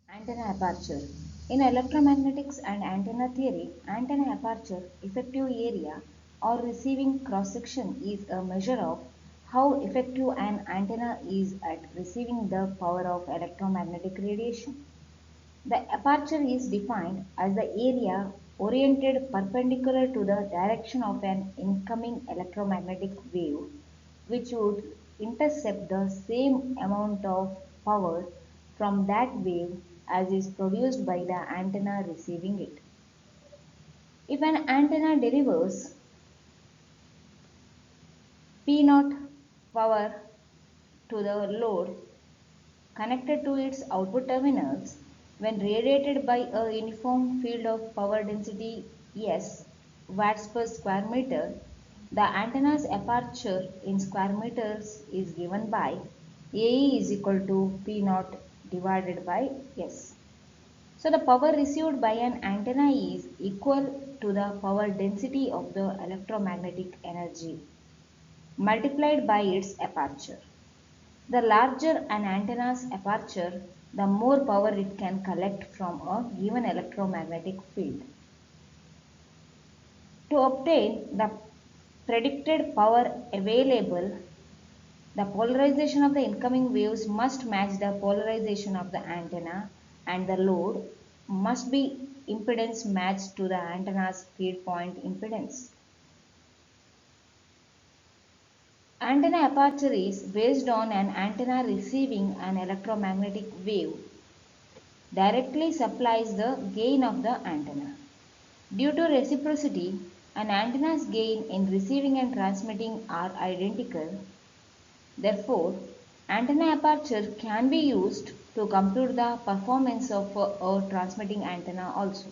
Antenna aperture. In electromagnetics and antenna theory, antenna aperture, effective area or receiving cross section is a measure of how effective an antenna is at receiving the power of electromagnetic radiation. The aperture is defined as the area oriented perpendicular to the direction of an incoming electromagnetic wave which would intercept the same amount of power from that wave as is produced by the antenna receiving it. If an antenna delivers P naught power to the load connected to its output terminals, when radiated by a uniform field of power density S watts per square meter, the antenna's aperture in square meters is given by AE is equal to P naught divided by S. So the power received by an antenna is equal to the power density of the electromagnetic energy multiplied by its aperture. The larger an antenna's aperture, the more power it can collect from a given electromagnetic field. To obtain the predicted power available, the polarization of the incoming waves must match the polarization of the antenna and the load must be impedance matched to the antenna's feed point impedance. Antenna aperture is based on an antenna receiving an electromagnetic wave directly supplies the gain of the antenna. Due to reciprocity, an antenna's gain in receiving and transmitting are identical. Therefore, antenna aperture can be used to compute the performance of a transmitting antenna also.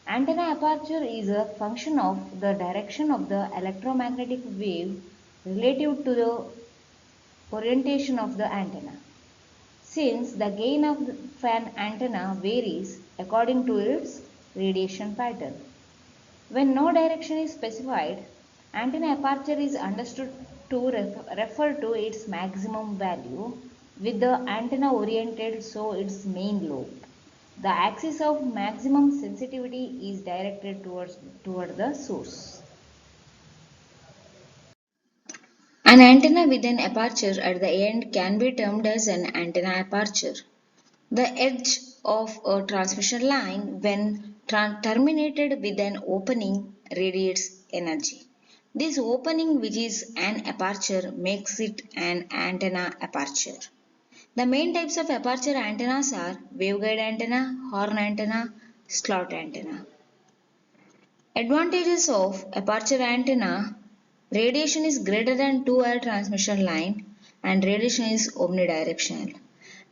Antenna aperture is a function of the direction of the electromagnetic wave relative to the orientation of the antenna. Since the gain of an antenna varies according to its radiation pattern. When no direction is specified, antenna aperture is understood to refer to its maximum value with the antenna oriented so its main lobe. The axis of maximum sensitivity is directed toward the source. An antenna with an aperture at the end can be termed as an antenna aperture. The edge of a transmission line, when terminated with an opening, radiates energy. This opening, which is an aperture, makes it an antenna aperture. The main types of aperture antennas are waveguide antenna, horn antenna, slot antenna. Advantages of aperture antenna: radiation is greater than 2R transmission line and radiation is omnidirectional.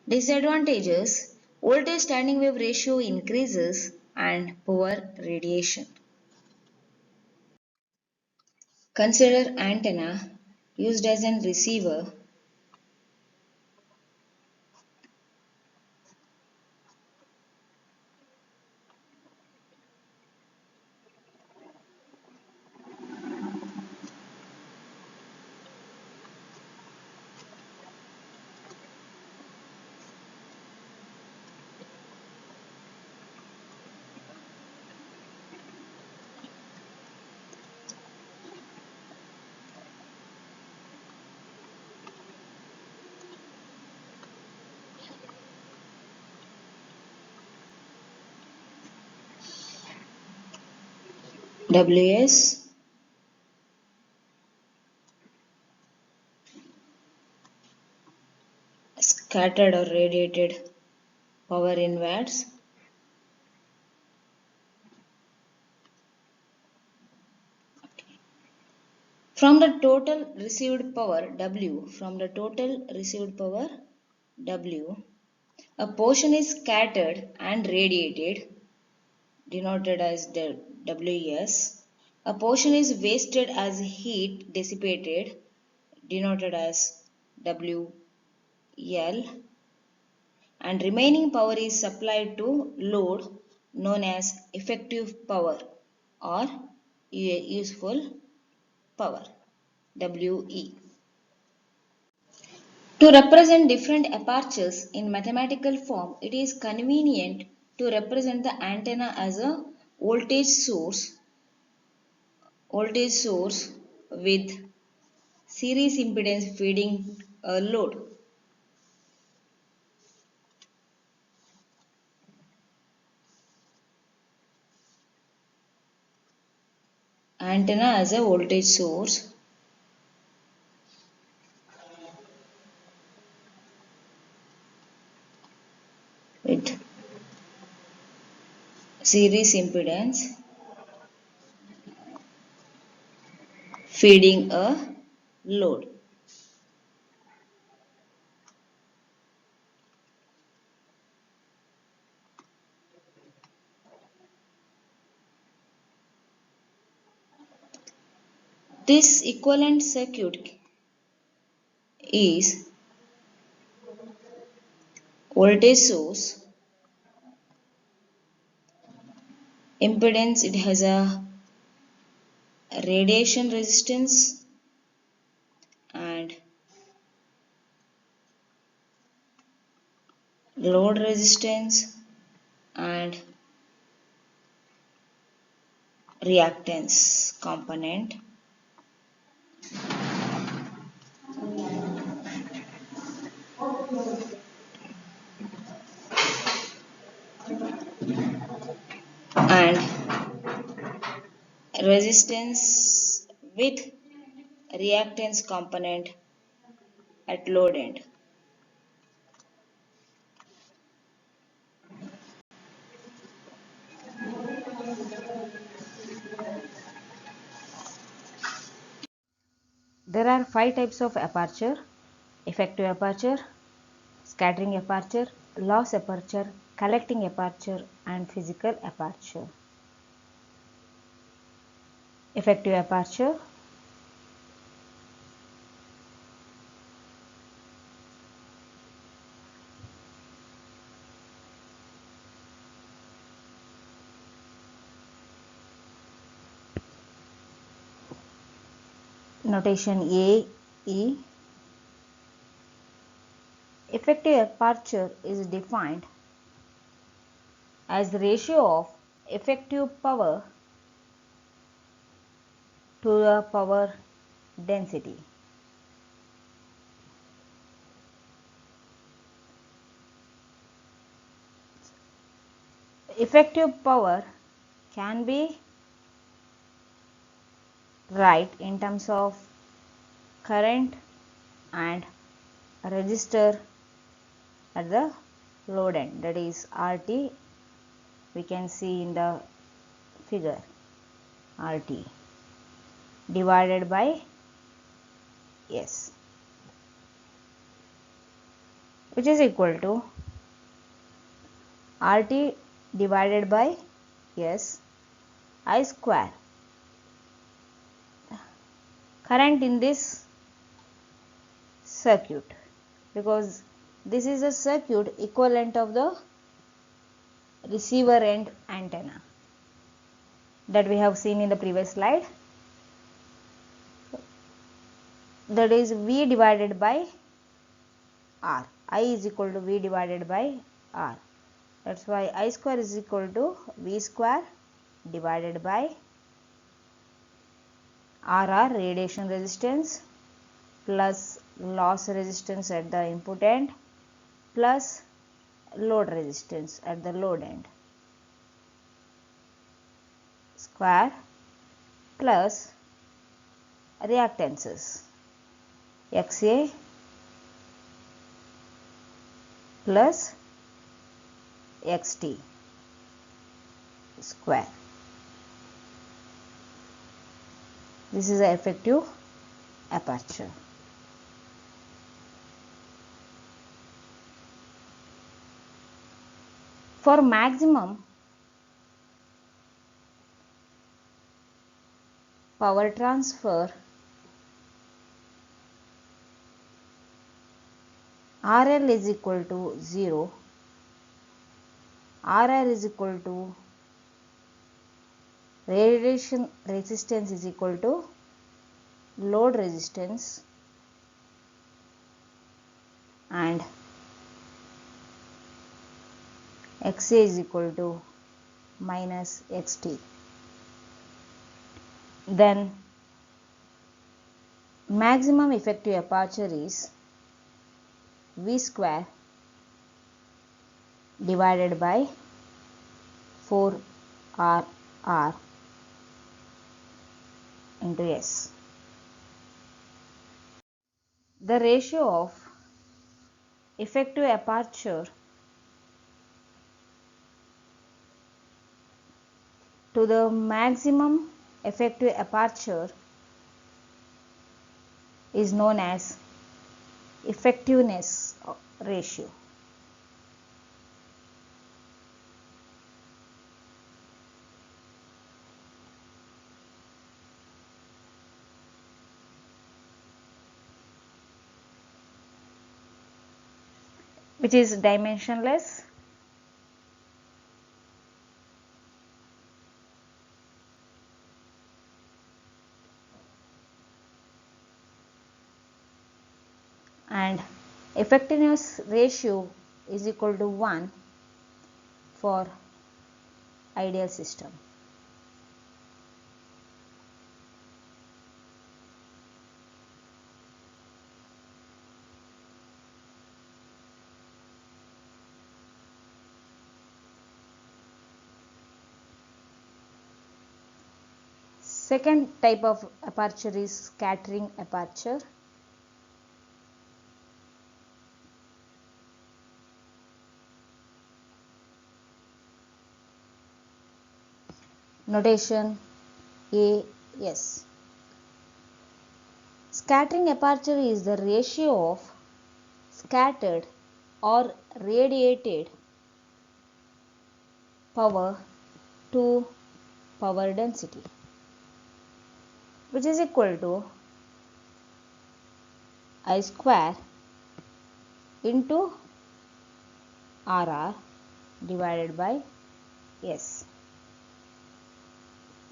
Disadvantages: voltage standing wave ratio increases and poor radiation. Consider antenna used as a receiver. WS scattered or radiated power in watts. From the total received power W, a portion is scattered and radiated, denoted as WS. A portion is wasted as heat dissipated, denoted as WL. and remaining power is supplied to load known as effective power or useful power WE. To represent different apertures in mathematical form, it is convenient to represent the antenna as a voltage source with series impedance feeding a load. Antenna as a voltage source with series impedance feeding a load. This equivalent circuit is voltage source, impedance, it has a radiation resistance and load resistance and reactance component. And resistance with reactance component at load end. There are 5 types of aperture: effective aperture, scattering aperture, loss aperture, collecting aperture and physical aperture. Effective aperture. Notation A, E. Effective aperture is defined as the ratio of effective power to the power density. Effective power can be right in terms of current and resistor at the load end, that is RT. We can see in the figure RT divided by S, which is equal to RT divided by S I square. Current in this circuit, because this is a circuit equivalent of the receiver end antenna that we have seen in the previous slide, that is V divided by R. I is equal to V divided by R. That's why I square is equal to V square divided by RR, radiation resistance, plus loss resistance at the input end, plus load resistance at the load end, square, plus reactances XA plus XT square. This is the effective aperture. For maximum power transfer, RL is equal to 0 RR is equal to radiation resistance is equal to load resistance, and XA is equal to minus XT. Then maximum effective aperture is V square divided by 4RR into S. The ratio of effective aperture to the maximum effective aperture is known as effectiveness ratio. Which is dimensionless. And effectiveness ratio is equal to 1 for ideal system. Second type of aperture is scattering aperture. Notation AS. Scattering aperture is the ratio of scattered or radiated power to power density, which is equal to I square into RR divided by S.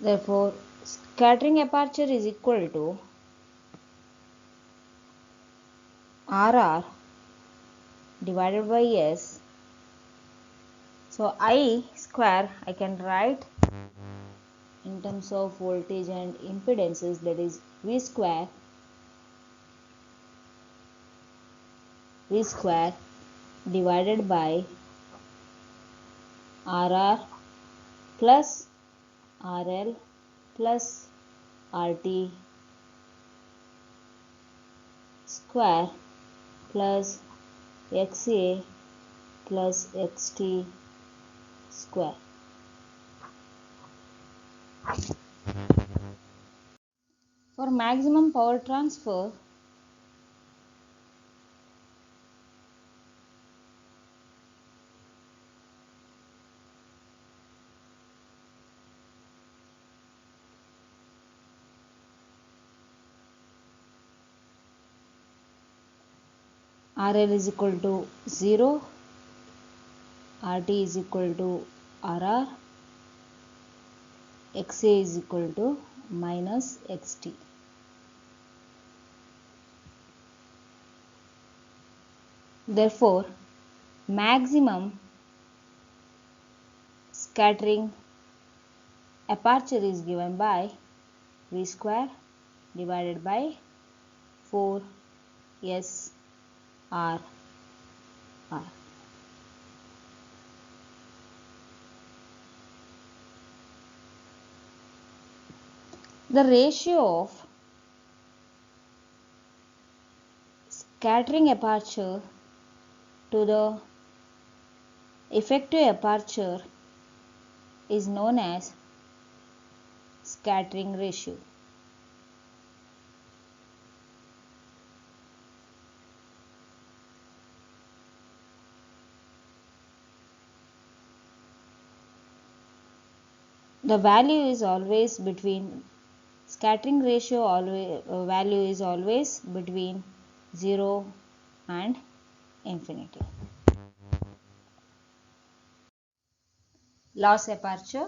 Therefore, scattering aperture is equal to RR divided by S. So I square I can write in terms of voltage and impedances, that is V square divided by RR plus RL plus RT square plus XA plus XT square. For maximum power transfer, RL is equal to 0, RT is equal to RR, XA is equal to minus XT. Therefore, maximum scattering aperture is given by V square divided by 4 S R R. The ratio of scattering aperture to the effective aperture is known as scattering ratio. The value is always between scattering ratio value is always between 0 and infinity. loss aperture,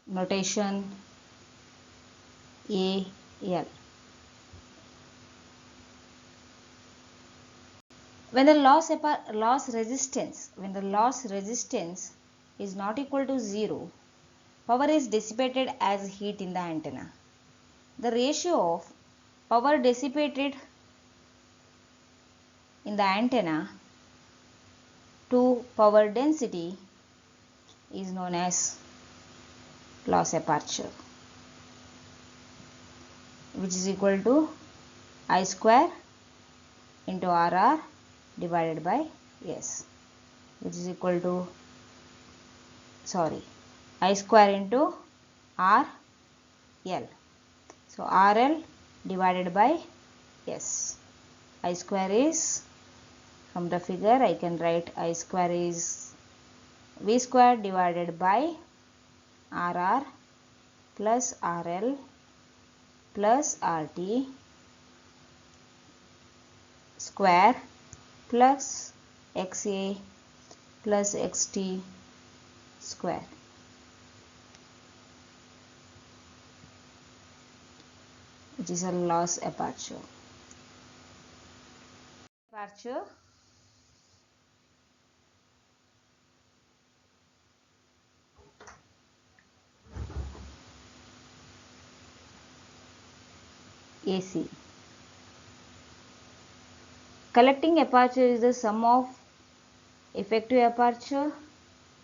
notation AL. When the loss resistance is not equal to 0, power is dissipated as heat in the antenna. The ratio of power dissipated in the antenna to power density is known as loss aperture, which is equal to I square into RR divided by S, which is equal to I square into RL. So RL divided by S. I square is, from the figure I can write I square is V square divided by RR plus RL plus RT square plus XA plus XT square. Which is a loss aperture. AC. Collecting aperture is the sum of effective aperture,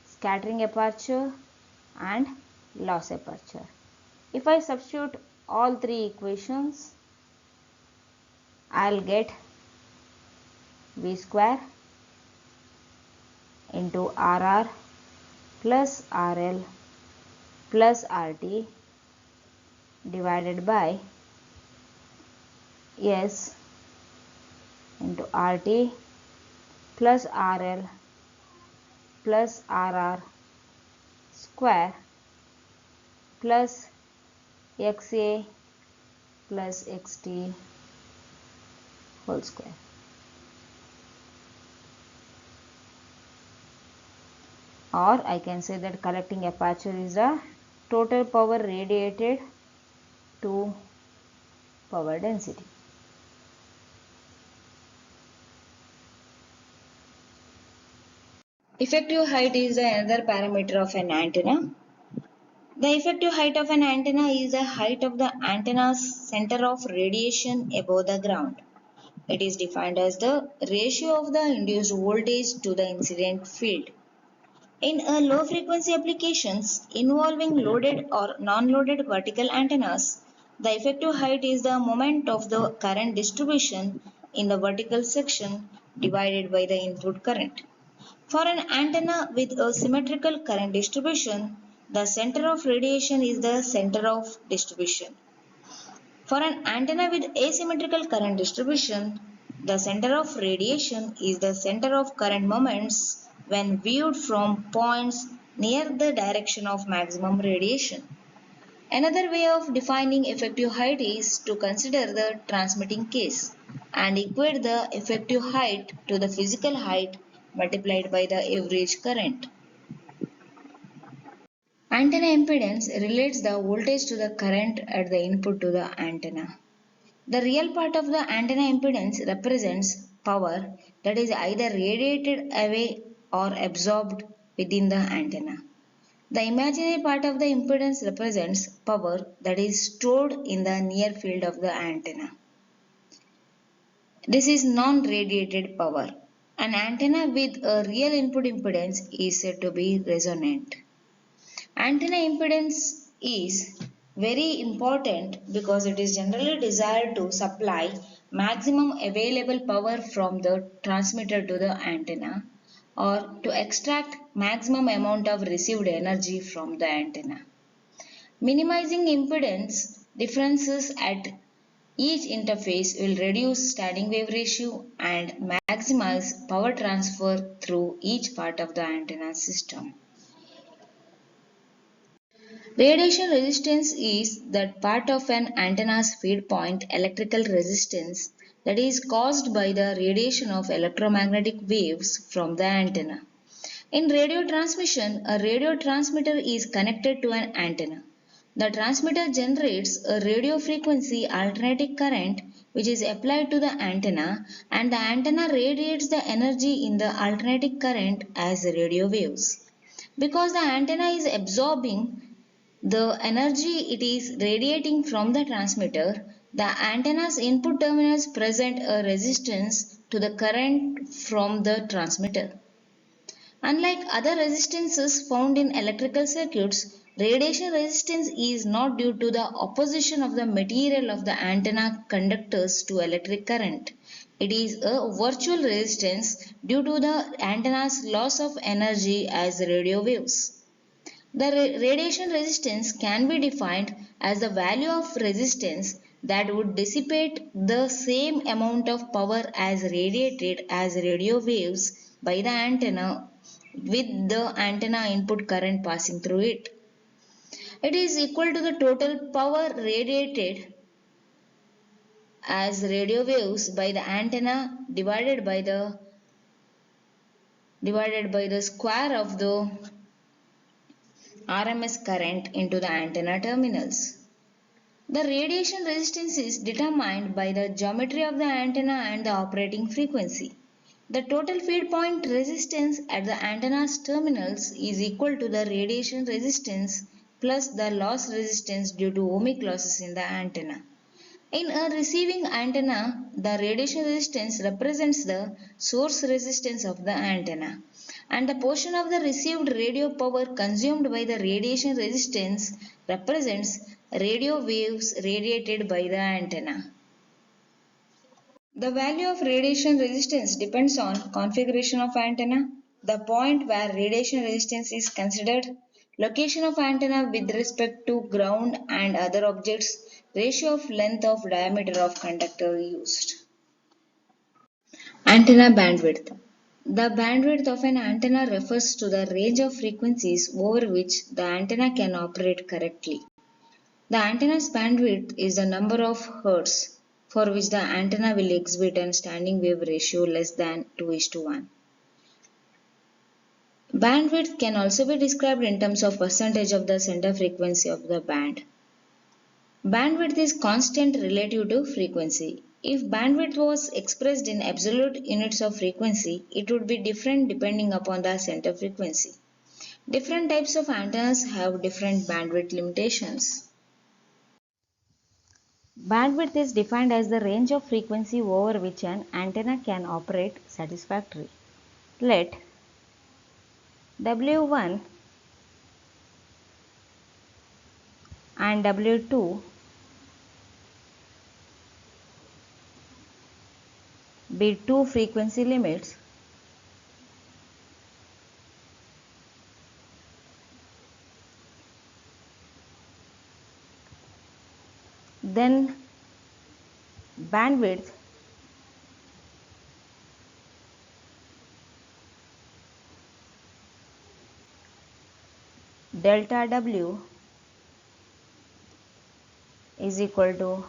scattering aperture and loss aperture. If I substitute all three equations, I'll get V square into RR plus RL plus RT divided by S into RT plus RL plus RR square plus XA plus XT whole square. Or I can say that collecting aperture is the total power radiated to power density. Effective height is another parameter of an antenna. The effective height of an antenna is the height of the antenna's center of radiation above the ground. It is defined as the ratio of the induced voltage to the incident field. In low frequency applications involving loaded or non-loaded vertical antennas, the effective height is the moment of the current distribution in the vertical section divided by the input current. For an antenna with a symmetrical current distribution, the center of radiation is the center of distribution. For an antenna with asymmetrical current distribution, the center of radiation is the center of current moments when viewed from points near the direction of maximum radiation. Another way of defining effective height is to consider the transmitting case and equate the effective height to the physical height multiplied by the average current. Antenna impedance relates the voltage to the current at the input to the antenna. The real part of the antenna impedance represents power that is either radiated away or absorbed within the antenna. The imaginary part of the impedance represents power that is stored in the near field of the antenna. This is non-radiated power. An antenna with a real input impedance is said to be resonant. Antenna impedance is very important because it is generally desired to supply maximum available power from the transmitter to the antenna or to extract maximum amount of received energy from the antenna. Minimizing impedance differences at each interface will reduce standing wave ratio and maximize power transfer through each part of the antenna system. Radiation resistance is that part of an antenna's feed point electrical resistance that is caused by the radiation of electromagnetic waves from the antenna. In radio transmission, a radio transmitter is connected to an antenna. The transmitter generates a radio frequency alternating current which is applied to the antenna, and the antenna radiates the energy in the alternating current as radio waves. Because the antenna is absorbing the energy it is radiating from the transmitter, the antenna's input terminals present a resistance to the current from the transmitter. Unlike other resistances found in electrical circuits, radiation resistance is not due to the opposition of the material of the antenna conductors to electric current. It is a virtual resistance due to the antenna's loss of energy as radio waves. The radiation resistance can be defined as the value of resistance that would dissipate the same amount of power as radiated as radio waves by the antenna with the antenna input current passing through it. It is equal to the total power radiated as radio waves by the antenna divided by the square of the RMS current into the antenna terminals. The radiation resistance is determined by the geometry of the antenna and the operating frequency. The total feed point resistance at the antenna's terminals is equal to the radiation resistance plus the loss resistance due to ohmic losses in the antenna. In a receiving antenna, the radiation resistance represents the source resistance of the antenna, and the portion of the received radio power consumed by the radiation resistance represents radio waves radiated by the antenna. The value of radiation resistance depends on configuration of antenna, the point where radiation resistance is considered, location of antenna with respect to ground and other objects, ratio of length of diameter of conductor used. Antenna bandwidth. The bandwidth of an antenna refers to the range of frequencies over which the antenna can operate correctly. The antenna's bandwidth is the number of hertz for which the antenna will exhibit a standing wave ratio less than 2:1. Bandwidth can also be described in terms of percentage of the center frequency of the band. Bandwidth is constant relative to frequency. If bandwidth was expressed in absolute units of frequency, it would be different depending upon the center frequency. Different types of antennas have different bandwidth limitations. Bandwidth is defined as the range of frequency over which an antenna can operate satisfactorily. Let W1 and W2 be two frequency limits then bandwidth delta W is equal to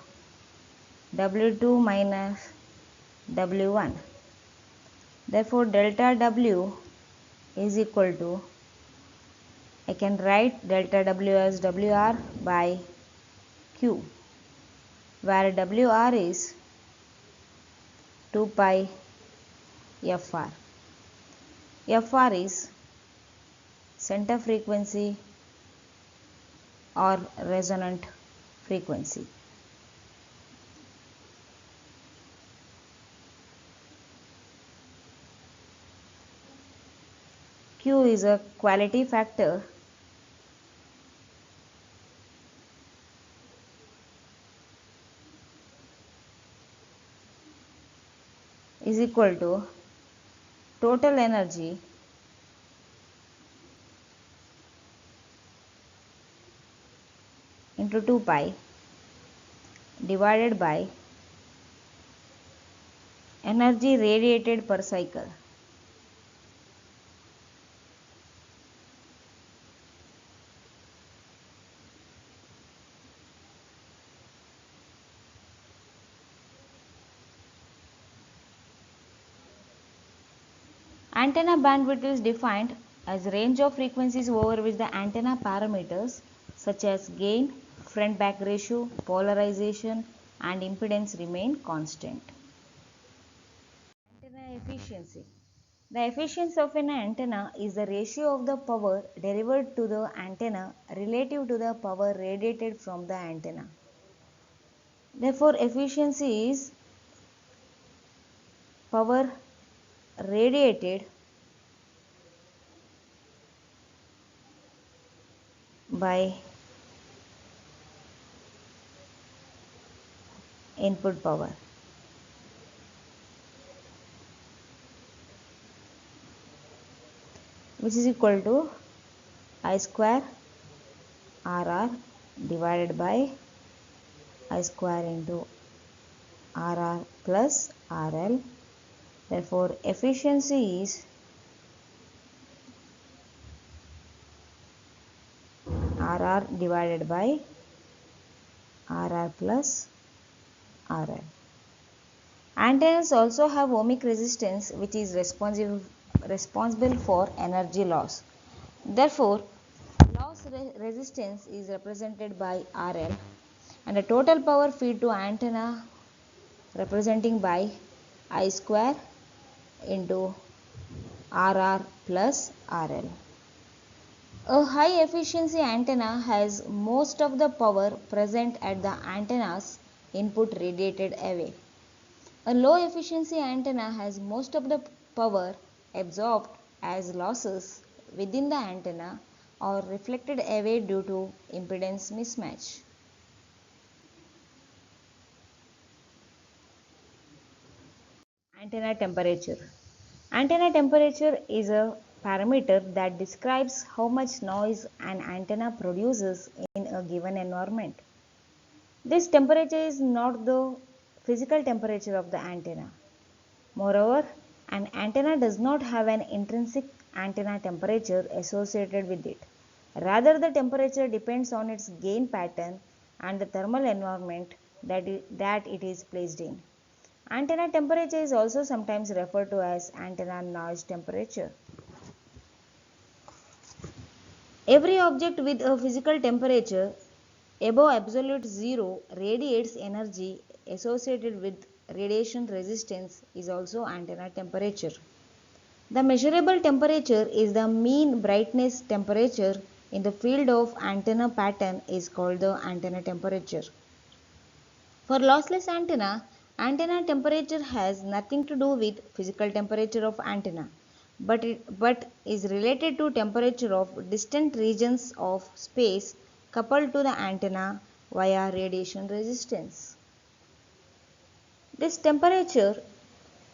W2 minus W1. Therefore, delta W is equal to, I can write delta W as WR by Q, where WR is 2 pi FR. FR is center frequency or resonant frequency. Q is a quality factor is equal to total energy into 2 pi divided by energy radiated per cycle. Antenna bandwidth is defined as range of frequencies over which the antenna parameters such as gain, front-back ratio, polarization and impedance remain constant. Antenna efficiency. The efficiency of an antenna is the ratio of the power delivered to the antenna relative to the power radiated from the antenna. Therefore, efficiency is power radiated by input power, which is equal to I square RR divided by I square into RR plus RL. Therefore, efficiency is RR divided by RR plus RL. Antennas also have ohmic resistance, which is responsible for energy loss. Therefore, loss resistance is represented by RL and the total power feed to antenna representing by I square into RR plus RL. A high efficiency antenna has most of the power present at the antenna's input radiated away. A low efficiency antenna has most of the power absorbed as losses within the antenna or reflected away due to impedance mismatch. Antenna temperature. Antenna temperature is a parameter that describes how much noise an antenna produces in a given environment. This temperature is not the physical temperature of the antenna. Moreover, an antenna does not have an intrinsic antenna temperature associated with it. Rather, the temperature depends on its gain pattern and the thermal environment that it is placed in. Antenna temperature is also sometimes referred to as antenna noise temperature. Every object with a physical temperature above absolute zero radiates energy associated with radiation resistance is also antenna temperature. The measurable temperature is the mean brightness temperature in the field of antenna pattern is called the antenna temperature. For lossless antenna, antenna temperature has nothing to do with physical temperature of antenna, but is related to temperature of distant regions of space coupled to the antenna via radiation resistance. This temperature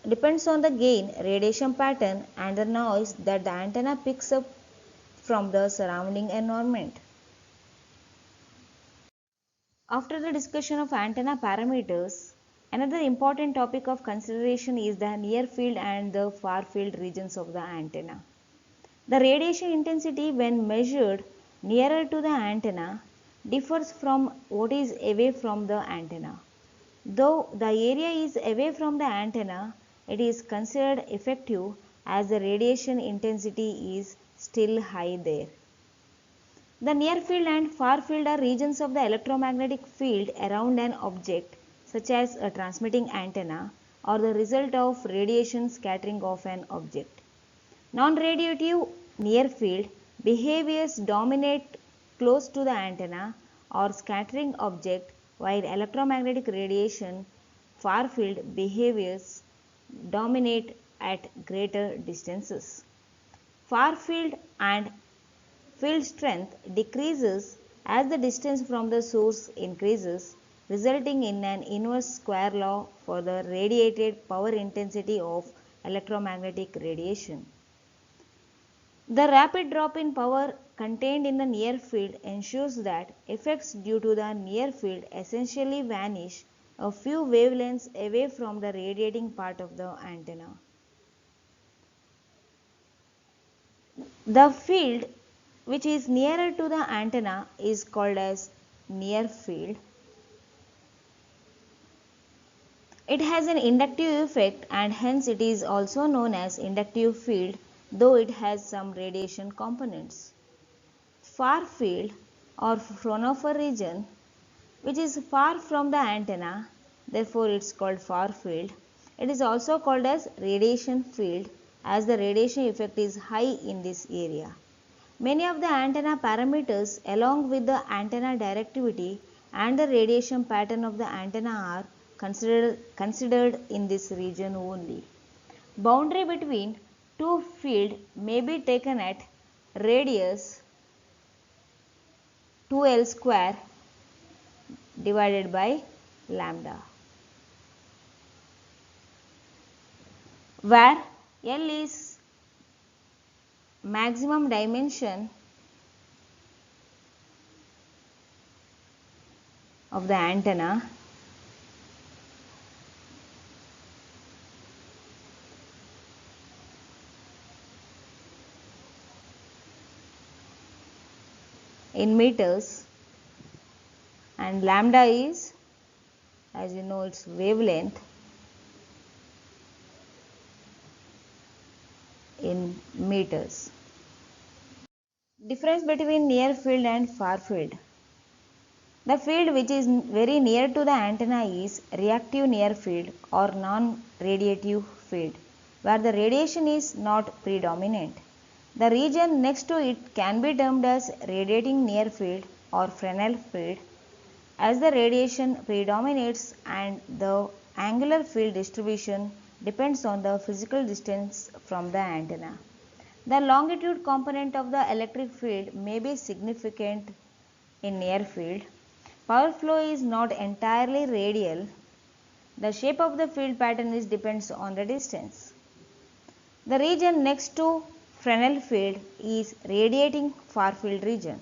depends on the gain, radiation pattern and the noise that the antenna picks up from the surrounding environment. After the discussion of antenna parameters, another important topic of consideration is the near field and the far field regions of the antenna. The radiation intensity when measured nearer to the antenna differs from what is away from the antenna. Though the area is away from the antenna, it is considered effective as the radiation intensity is still high there. The near field and far field are regions of the electromagnetic field around an object, such as a transmitting antenna, or the result of radiation scattering of an object. Non-radiative near field behaviors dominate close to the antenna or scattering object, while electromagnetic radiation far field behaviors dominate at greater distances. Far field and field strength decreases as the distance from the source increases, resulting in an inverse square law for the radiated power intensity of electromagnetic radiation. The rapid drop in power contained in the near field ensures that effects due to the near field essentially vanish a few wavelengths away from the radiating part of the antenna. The field which is nearer to the antenna is called as near field, It has an inductive effect and hence it is also known as inductive field, though it has some radiation components. Far field or Fraunhofer region, which is far from the antenna, therefore it is called far field. It is also called as radiation field as the radiation effect is high in this area. Many of the antenna parameters along with the antenna directivity and the radiation pattern of the antenna are considered in this region only. Boundary between two fields may be taken at radius 2L square divided by lambda, where L is maximum dimension of the antenna in meters and lambda is, as you know, its wavelength in meters. Difference between near field and far field. The field which is very near to the antenna is reactive near field or non-radiative field, where the radiation is not predominant. The region next to it can be termed as radiating near field or Fresnel field, as the radiation predominates and the angular field distribution depends on the physical distance from the antenna. The longitude component of the electric field may be significant in near field. Power flow is not entirely radial. The shape of the field pattern depends on the distance. The region next to Fresnel field is radiating far field region.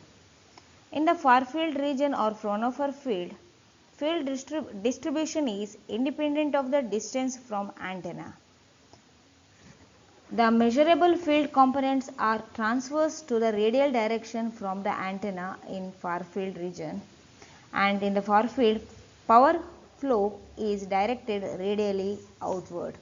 In the far field region or Fraunhofer field, field distribution is independent of the distance from antenna. The measurable field components are transverse to the radial direction from the antenna in far field region, and in the far field, power flow is directed radially outward.